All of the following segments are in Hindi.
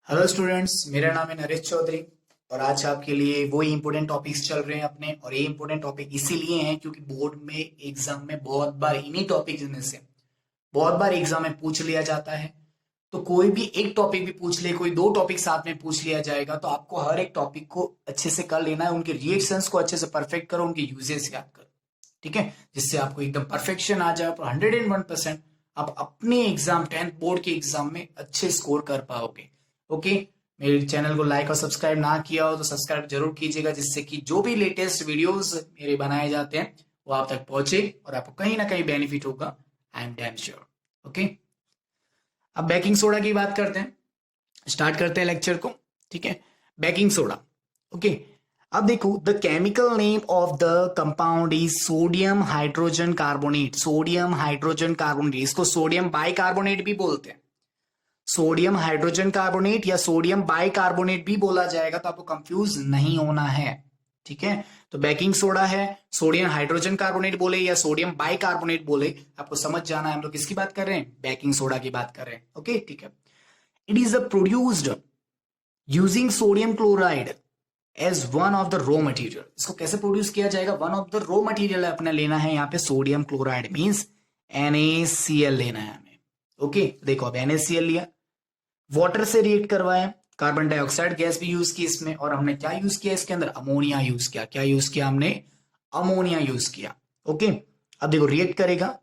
हेलो स्टूडेंट्स, मेरा नाम है नरेश चौधरी और आज आपके लिए वही इंपॉर्टेंट टॉपिक्स चल रहे हैं अपने। और ये इंपॉर्टेंट टॉपिक इसीलिए हैं क्योंकि बोर्ड में एग्जाम में बहुत बार इन्हीं टॉपिक्स में से बहुत बार एग्जाम में पूछ लिया जाता है। तो कोई भी एक टॉपिक भी पूछ ले, कोई दो टॉपिक साथ में पूछ लिया जाएगा, तो आपको हर एक टॉपिक को अच्छे से कर लेना है, उनके रिएक्शंस को अच्छे से परफेक्ट करो, उनके यूजेस याद करो, ठीक है, जिससे आपको एकदम परफेक्शन आ जाए और 101% आप अपने एग्जाम 10th बोर्ड के एग्जाम में अच्छे स्कोर कर पाओगे। ओके, मेरे चैनल को लाइक और सब्सक्राइब ना किया हो तो सब्सक्राइब जरूर कीजिएगा, जिससे कि जो भी लेटेस्ट वीडियोस मेरे बनाए जाते हैं वो आप तक पहुंचे और आपको कहीं ना कहीं बेनिफिट होगा। I am damn sure. Okay, अब बेकिंग सोडा की बात करते हैं, स्टार्ट करते हैं लेक्चर को। ठीक है, बेकिंग सोडा। ओके, अब देखो, the chemical name of the compound is sodium hydrogen carbonate. Sodium hydrogen carbonate, इसको सोडियम बाइकार्बोनेट भी बोलते हैं। सोडियम हाइड्रोजन कार्बोनेट या सोडियम बाइकार्बोनेट भी बोला जाएगा, तो आपको कंफ्यूज नहीं होना है। ठीक है, तो बेकिंग सोडा है, सोडियम हाइड्रोजन कार्बोनेट बोले या सोडियम बाइकार्बोनेट बोले, आपको समझ जाना है हम लोग किसकी बात कर रहे हैं, बेकिंग सोडा की बात कर रहे हैं। ओके, ठीक है। It is produced using sodium chloride as one of the raw material. इसको कैसे प्रोड्यूस किया जाएगा, one of the raw material अपने लेना है यहाँ पे सोडियम क्लोराइड, मींस NaCl लेना है हमें। ओके, देखो अब NaCl लिया, वाटर से रिएक्ट करवाया, कार्बन डाइऑक्साइड गैस भी यूज की इसमें, और हमने क्या यूज किया इसके अंदर, अमोनिया यूज किया। क्या यूज किया हमने, अमोनिया यूज किया। ओके, अब देखो रिएक्ट करेगा,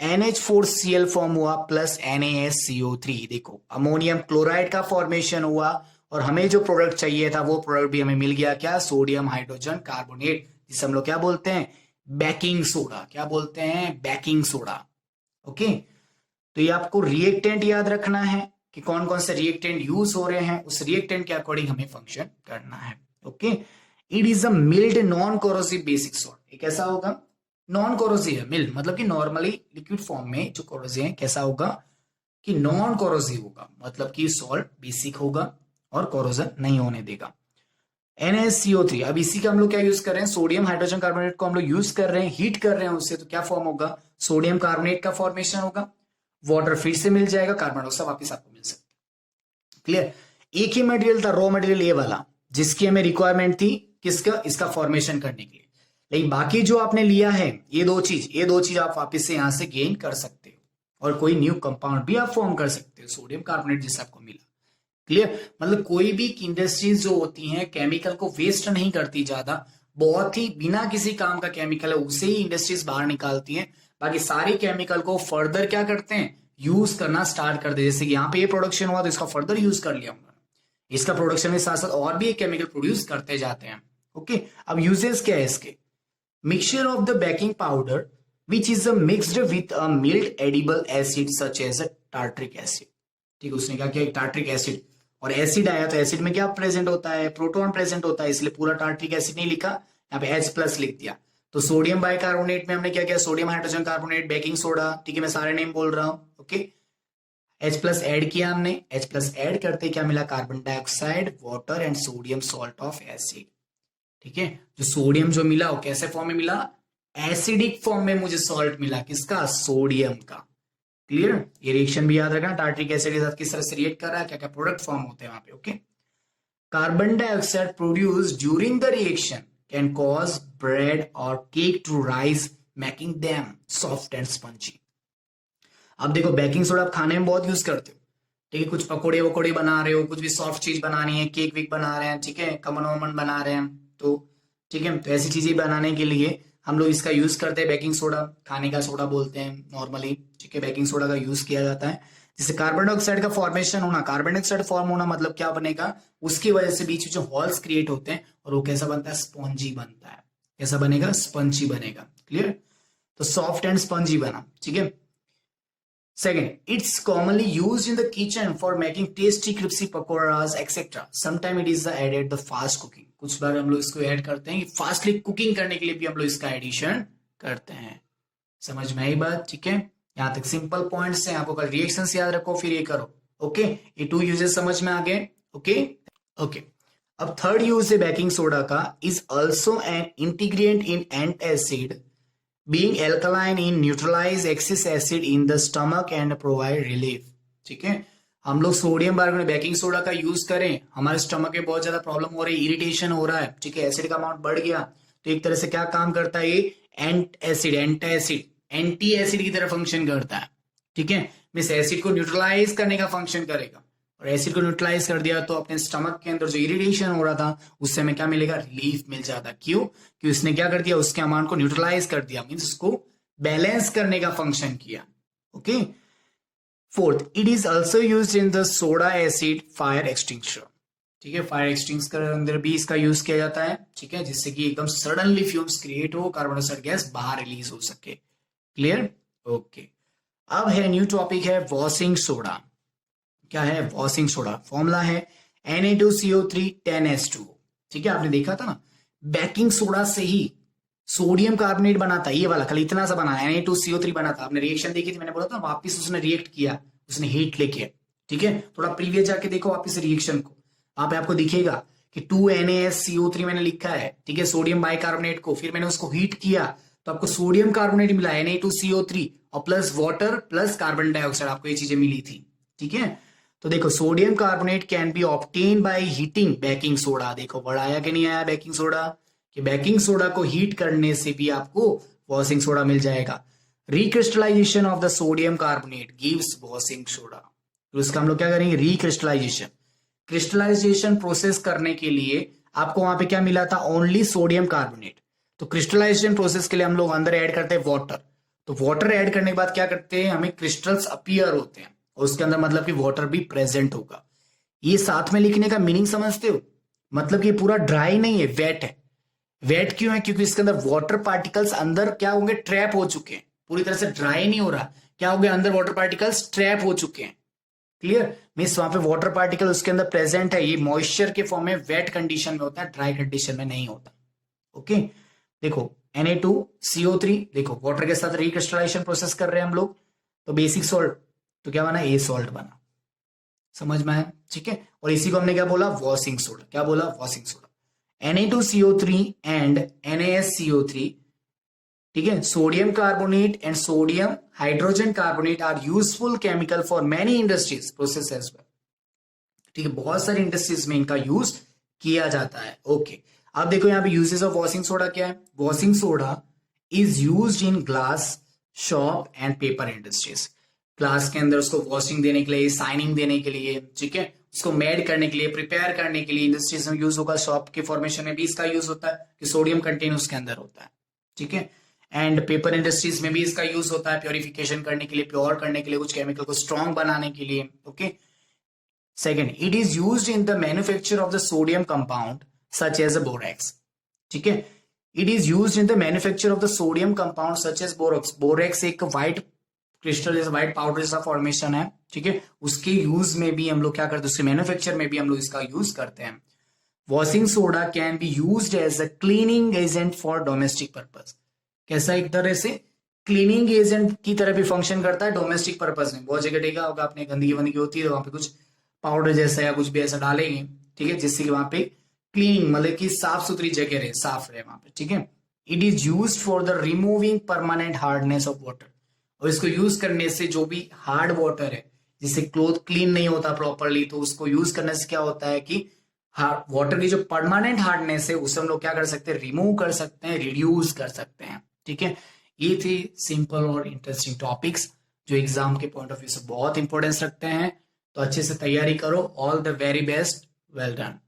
NH4Cl फॉर्म हुआ प्लस NaSCO3। देखो अमोनियम क्लोराइड का फॉर्मेशन हुआ और हमें जो प्रोडक्ट चाहिए था वो प्रोडक्ट भी हमें मिल गया, क्या, सोडियम हाइड्रोजन कार्बोनेट, जिसे हम लोग क्या बोलते हैं, बेकिंग सोडा। क्या बोलते हैं, बेकिंग सोडा। ओके, तो ये आपको रिएक्टेंट याद रखना है कि कौन कौन से रिएक्टेंट यूज हो रहे हैं, उस रिएक्टेंट के अकॉर्डिंग हमें फंक्शन करना है। Okay, it is a mild non corrosive basic salt. ये कैसा होगा, नॉन कोरोसिव है, मिल्ड मतलब कि नॉर्मली लिक्विड फॉर्म में जो कोरोसिव है, कैसा होगा कि नॉन कोरोसिव होगा, मतलब कि सॉल्ट बेसिक होगा और कोरोजन नहीं होने देगा। NaCO3, अब इसी का हम लोग क्या यूज कर रहे हैं, सोडियम हाइड्रोजन कार्बोनेट को हम लोग यूज कर रहे हैं, हीट कर रहे हैं उससे, तो क्या फॉर्म होगा, सोडियम कार्बोनेट का फॉर्मेशन होगा, वाटर फिर से मिल जाएगा, कार्बन डाइऑक्साइड वापस आपको मिल सकता है। क्लियर, एक ही मटेरियल था, रॉ मटेरियल ये वाला, जिसकी हमें रिक्वायरमेंट थी, किसका, इसका फॉर्मेशन करने के लिए। लेकिन बाकी जो आपने लिया है ये दो चीज आप वापस से यहां से गेन कर सकते हो और कोई न्यू कंपाउंड भी आप फॉर्म कर सकते हो, सोडियम कार्बोनेट जिससे आपको मिला। क्लियर, मतलब कोई भी इंडस्ट्रीज जो होती हैं केमिकल को वेस्ट नहीं करती ज्यादा, बहुत ही बिना किसी काम का केमिकल है उसे ही इंडस्ट्रीज बाहर निकालती हैं, बाकी सारे केमिकल को फर्दर क्या करते हैं, यूज करना स्टार्ट कर दे। जैसे कि यहाँ पे ये प्रोडक्शन हुआ तो इसका फर्दर यूज कर लिया उन्होंने, इसका प्रोडक्शन के साथ साथ और भी एक केमिकल प्रोड्यूस करते जाते हैं। ओके, अब यूजेस क्या है इसके, mixture of the baking powder which is mixed with a mild edible acid such as tartaric acid. ठीक है, उसने क्या किया, टार्ट्रिक एसिड, और एसिड आया तो एसिड में क्या प्रेजेंट होता है, प्रोटॉन प्रेजेंट होता है, इसलिए पूरा टार्ट्रिक एसिड नहीं लिखा, यहाँ पे H+ लिख दिया। तो सोडियम बाइकार्बोनेट में हमने क्या किया, sodium hydrogen carbonate, baking soda. ठीक है, मैं सारे नेम बोल रहा हूं। ओके, H+ ऐड किया हमने, H+ ऐड करते क्या मिला, carbon dioxide, water and sodium salt of acid. ठीक है, जो सोडियम जो मिला वो कैसे फॉर्म में मिला, एसिडिक फॉर्म में मुझे सॉल्ट मिला, किसका, सोडियम का। क्लियर, ये रिएक्शन भी याद रखना, टार्ट्रिक एसिड के साथ किस तरह से रिएक्ट कर रहा है, क्या क्या प्रोडक्ट फॉर्म होते हैं वहां पे। Okay, carbon dioxide produce during the reaction can cause bread और cake to rise making them soft and spongy. अब देखो बेकिंग सोडा आप खाने में बहुत यूज करते हो, ठीक है, कुछ पकोड़े वकोड़े बना रहे हो, कुछ भी सॉफ्ट चीज बनानी है, केक वेक बना रहे हैं, ठीक है, कमन वमन बना रहे हैं, तो ठीक है, तो ऐसी चीजें बनाने के लिए हम लोग इसका यूज करते हैं, बेकिंग सोडा, खाने का सोडा बोलते हैं नॉर्मली। ठीक है, बेकिंग सोडा का यूज किया जाता है, जिससे कार्बन डाइऑक्साइड का फॉर्मेशन होना, कार्बन डाइऑक्साइड फॉर्म होना मतलब क्या बनेगा, उसकी वजह से बीच में जो हॉल्स क्रिएट होते हैं और वो कैसा बनता है, स्पॉन्जी बनता है। कैसा बनेगा, स्पंजी बनेगा। क्लियर, तो सॉफ्ट एंड स्पंजी बना। ठीक है, second, it's commonly used in the kitchen for making tasty crispy pakoras etc. Sometime it is added the fast cooking. कुछ बार हम लोग इसको ऐड करते हैं, फास्टली कुकिंग करने के लिए भी हम लोग इसका एडिशन करते हैं। समझ में आई बात, ठीक है, यहां तक सिंपल पॉइंट्स हैं, आपको कल रिएक्शंस याद रखो फिर ये करो। ओके, ये 2 यूजेस समझ में आ गए। ओके, ओके, अब थर्ड यूज है बेकिंग सोडा का, is also an integrant in antacid being alkaline in neutralize excess acid in the stomach and provide relief। ठीक है, हम लोग सोडियम बाइकार्बोनेट बेकिंग सोडा का यूज करें, हमारे स्टमक में बहुत ज्यादा प्रॉब्लम हो रही है, इरिटेशन हो रहा है, ठीक है, एसिड का अमाउंट बढ़ गया, तो एक तरह से क्या काम करता है ये, एंटी एसिड की तरह फंक्शन करता है, ठीक है, मींस एसिड को न्यूट्रलाइज करने का फंक्शन करेगा, और एसिड को न्यूट्रलाइज कर दिया तो अपने स्टमक के अंदर जो इरिटेशन हो रहा था उससे हमें क्या मिलेगा, रिलीफ मिल जाता। क्यों? कि उसने क्या कर दिया, उसके अमाउंट को न्यूट्रलाइज कर दिया, मींस उसको बैलेंस करने का फंक्शन किया। Okay. Fourth, it is also use in the soda acid fire extinguisher, ठीक है, फायर एक्सटिंग्विशर के अंदर भी इसका यूज किया जाता है, ठीक है, जिससे कि एकदम सडनली फ्यूम्स क्रिएट हो, कार्बन डाइऑक्साइड गैस बाहर रिलीज हो सके। क्लियर? ओके। अब है न्यू टॉपिक है वॉशिंग सोडा। क्या है? Washing soda. फॉर्मूला है Na2CO3 10H2O, ठीक है, आपने देखा था ना, बेकिंग सोडा से ही सोडियम कार्बोनेट बना था, ये वाला खाली इतना सा बना, Na2CO3 बना था, आपने रिएक्शन देखी थी, मैंने बोला था वापस उसने रिएक्ट किया, उसने हीट लेके, ठीक है, थोड़ा प्रीवियस जाके देखो वापस रिएक्शन को, वहां पे आपको दिखेगा कि 2NaSCO3 मैंने लिखा है, ठीक है, सोडियम बाइकार्बोनेट को, फिर मैंने उसको हीट किया तो आपको सोडियम कार्बोनेट मिला Na2CO3 और plus water plus carbon dioxide, आपको ये चीजें मिली थी, ठीक है। तो देखो sodium carbonate can be obtain by heating baking soda, देखो वर्ड आया कि नहीं आया बेकिंग सोडा, कि बेकिंग सोडा को हीट करने से भी आपको वॉशिंग सोडा मिल जाएगा। Recrystallisation of the sodium carbonate gives washing soda, तो इसका हम लोग क्या करेंगे, रिक्रिस्टलाइजेशन, क्रिस्टलाइजेशन प्रोसेस करने के लिए आपको वहां पे क्या मिला था, ओनली सोडियम कार्बोनेट, तो क्रिस्टलाइजेशन प्रोसेस के लिए हम लोग अंदर ऐड करते हैं वाटर, तो वाटर ऐड करने के बाद क्या करते हैं, हमें क्रिस्टल्स अपीयर होते हैं, और उसके अंदर मतलब कि वाटर भी प्रेजेंट होगा। ये साथ में लिखने का मीनिंग समझते हो, मतलब ये पूरा ड्राई नहीं है, वेट है। वेट क्यों है? क्योंकि इसके अंदर वाटर पार्टिकल्स अंदर क्या होंगे, ट्रैप हो चुके हैं, पूरी तरह से ड्राई नहीं हो रहा, क्या हो गया, अंदर वाटर पार्टिकल्स ट्रैप हो चुके हैं। क्लियर? मीन्स वहां पे वाटर पार्टिकल उसके अंदर प्रेजेंट है, ये मॉइस्चर के फॉर्म में वेट कंडीशन में होता है, ड्राई कंडीशन में नहीं होता। ओके, देखो Na2CO3, देखो वाटर के साथ रिक्रिस्टलाइजेशन प्रोसेस कर रहे हैं हम लोग, तो बेसिक सॉल्ट, तो क्या बना, ए सॉल्ट बना, समझ में आया, ठीक है, और इसी को हमने क्या बोला, वॉशिंग सोडा, क्या बोला, washing soda. Na2CO3 and NaSCO3, ठीक है, sodium carbonate and sodium hydrogen carbonate are useful chemical for many industries process as well, ठीक है, बहुत सारी इंडस्ट्रीज में इनका यूज किया जाता है। ओके, अब देखो यहाँ पे यूजेस ऑफ वॉशिंग सोडा क्या है, washing soda is used in glass, shop and paper industries, glass के अंदर उसको वॉशिंग देने के लिए, साइनिंग देने के लिए, ठीक है, उसको मेड करने के लिए, प्रिपेयर करने के लिए इंडस्ट्रीज में यूज होगा, शॉप के फॉर्मेशन में भी इसका यूज होता है कि सोडियम कंटेन उसके अंदर होता है, ठीक है, एंड पेपर इंडस्ट्रीज में भी इसका यूज होता है प्योरिफिकेशन करने के लिए, प्योर करने के लिए, कुछ केमिकल को स्ट्रॉन्ग बनाने के लिए। Okay, second, it is use in the manufacture of the sodium compound such as a borax, ठीक है, it is use in the manufacture of the sodium compound such as borax, borax एक व्हाइट क्रिस्टल जैसा, व्हाइट पाउडर जैसा फॉर्मेशन है, ठीक है, उसके यूज में भी हम लोग क्या करते हैं, उसके मैन्युफैक्चर में भी हम लोग इसका यूज करते हैं। Washing soda can be used as a cleaning agent for domestic purpose, कैसा, एक तरह से क्लीनिंग एजेंट की तरह भी फंक्शन करता है डोमेस्टिक पर्पज में। बहुत जगह देखा होगा आपने, गंदगी वंदगी होती है तो वहां पे कुछ पाउडर जैसा या कुछ भी ऐसा डालेंगे, ठीक है, जिससे कि वहां पे क्लीनिंग, मतलब कि साफ सुथरी जगह रहे, साफ रहे वहां पे, ठीक है। It is use for the removing permanent hardness of water, और इसको यूज करने से जो भी हार्ड वाटर है, जिससे क्लोथ क्लीन नहीं होता प्रॉपरली, तो उसको यूज करने से क्या होता है कि वाटर की जो परमानेंट हार्डनेस है उसे हम लोग क्या कर सकते हैं, रिमूव कर सकते हैं, रिड्यूस कर सकते हैं, ठीक है। ये थे सिंपल और इंटरेस्टिंग टॉपिक्स जो एग्जाम के पॉइंट ऑफ व्यू से बहुत इंपॉर्टेंस रखते हैं, तो अच्छे से तैयारी करो। All the very best, well done.